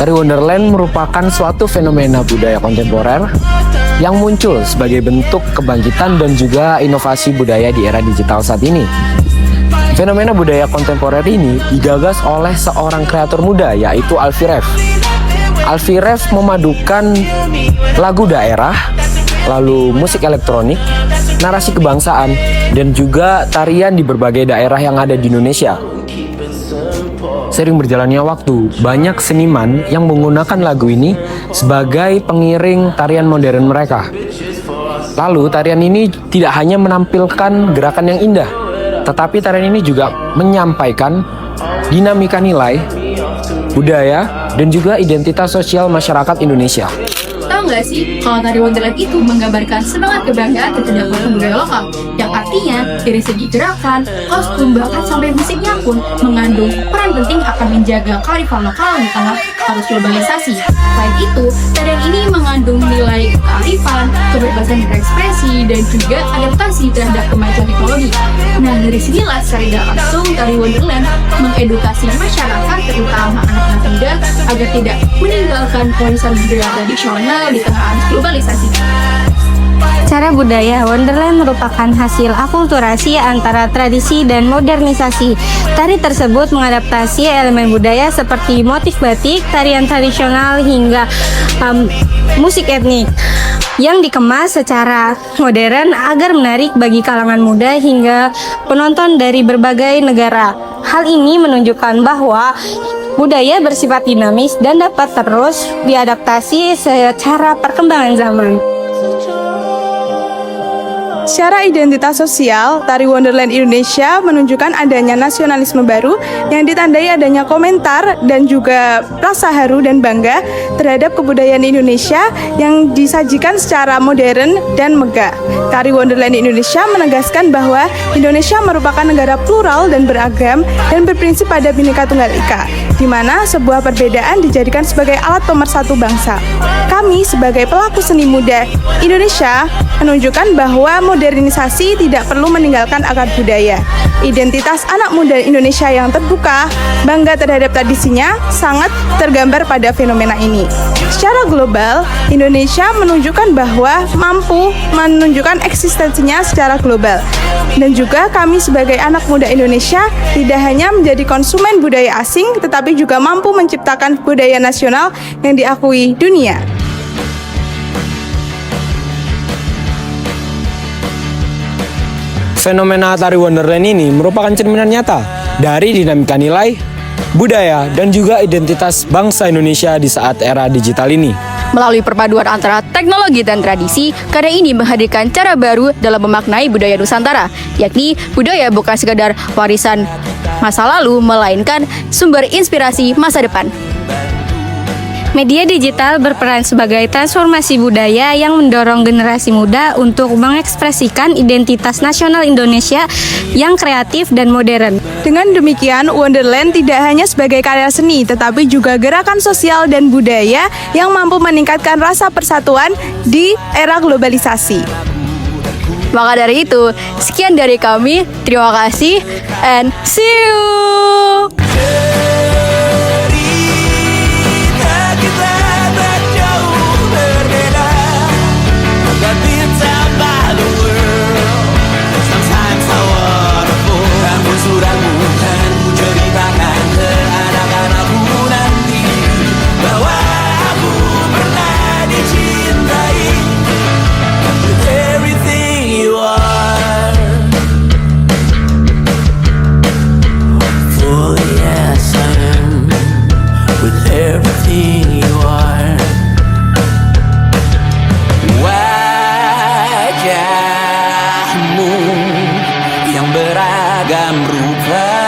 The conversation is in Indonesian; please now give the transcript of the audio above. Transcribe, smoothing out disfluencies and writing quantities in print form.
Tari Wonderland merupakan suatu fenomena budaya kontemporer yang muncul sebagai bentuk kebangkitan dan juga inovasi budaya di era digital saat ini. Fenomena budaya kontemporer ini digagas oleh seorang kreator muda yaitu Alfie Rev. Alfie Rev memadukan lagu daerah, lalu musik elektronik, narasi kebangsaan, dan juga tarian di berbagai daerah yang ada di Indonesia. Sering berjalannya waktu, banyak seniman yang menggunakan lagu ini sebagai pengiring tarian modern mereka. Lalu tarian ini tidak hanya menampilkan gerakan yang indah, tetapi tarian ini juga menyampaikan dinamika nilai, budaya, dan juga identitas sosial masyarakat Indonesia. Tahu nggak sih, kalau tari Wonderland itu menggambarkan semangat kebanggaan terhadap budaya lokal, yang artinya dari segi gerakan, kostum, bahkan sampai musiknya pun mengandung peran penting akan menjaga kearifan lokal di tengah arus globalisasi. Selain itu, tarian ini mengandung nilai kearifan, kebebasan berekspresi, dan juga adaptasi terhadap kemajuan teknologi. Nah, dari sinilah secara tidak langsung tari Wonderland mengedukasi masyarakat, terutama anak-anak muda, agar tidak meninggalkan warisan budaya tradisional di tengah arus globalisasi. Cara budaya Wonderland merupakan hasil akulturasi antara tradisi dan modernisasi. Tari tersebut mengadaptasi elemen budaya seperti motif batik, tarian tradisional, hingga musik etnik yang dikemas secara modern agar menarik bagi kalangan muda hingga penonton dari berbagai negara. Hal ini menunjukkan bahwa budaya bersifat dinamis dan dapat terus diadaptasi secara perkembangan zaman. Secara identitas sosial, Tari Wonderland Indonesia menunjukkan adanya nasionalisme baru yang ditandai adanya komentar dan juga rasa haru dan bangga terhadap kebudayaan Indonesia yang disajikan secara modern dan megah. Tari Wonderland Indonesia menegaskan bahwa Indonesia merupakan negara plural dan beragam dan berprinsip pada Bhinneka Tunggal Ika, di mana sebuah perbedaan dijadikan sebagai alat pemersatu bangsa. Kami sebagai pelaku seni muda Indonesia menunjukkan bahwa modernisasi tidak perlu meninggalkan akar budaya. Identitas anak muda Indonesia yang terbuka, bangga terhadap tradisinya, sangat tergambar pada fenomena ini. Secara global, Indonesia menunjukkan bahwa mampu menunjukkan eksistensinya secara global. Dan juga kami sebagai anak muda Indonesia tidak hanya menjadi konsumen budaya asing, tetapi juga mampu menciptakan budaya nasional yang diakui dunia. Fenomena Tari Wonderland ini merupakan cerminan nyata dari dinamika nilai, budaya, dan juga identitas bangsa Indonesia di saat era digital ini. Melalui perpaduan antara teknologi dan tradisi, karya ini menghadirkan cara baru dalam memaknai budaya Nusantara, yakni budaya bukan sekadar warisan masa lalu, melainkan sumber inspirasi masa depan. Media digital berperan sebagai transformasi budaya yang mendorong generasi muda untuk mengekspresikan identitas nasional Indonesia yang kreatif dan modern. Dengan demikian, Wonderland tidak hanya sebagai karya seni, tetapi juga gerakan sosial dan budaya yang mampu meningkatkan rasa persatuan di era globalisasi. Maka dari itu, sekian dari kami. Terima kasih and see you. Wajahmu yang beragam rupa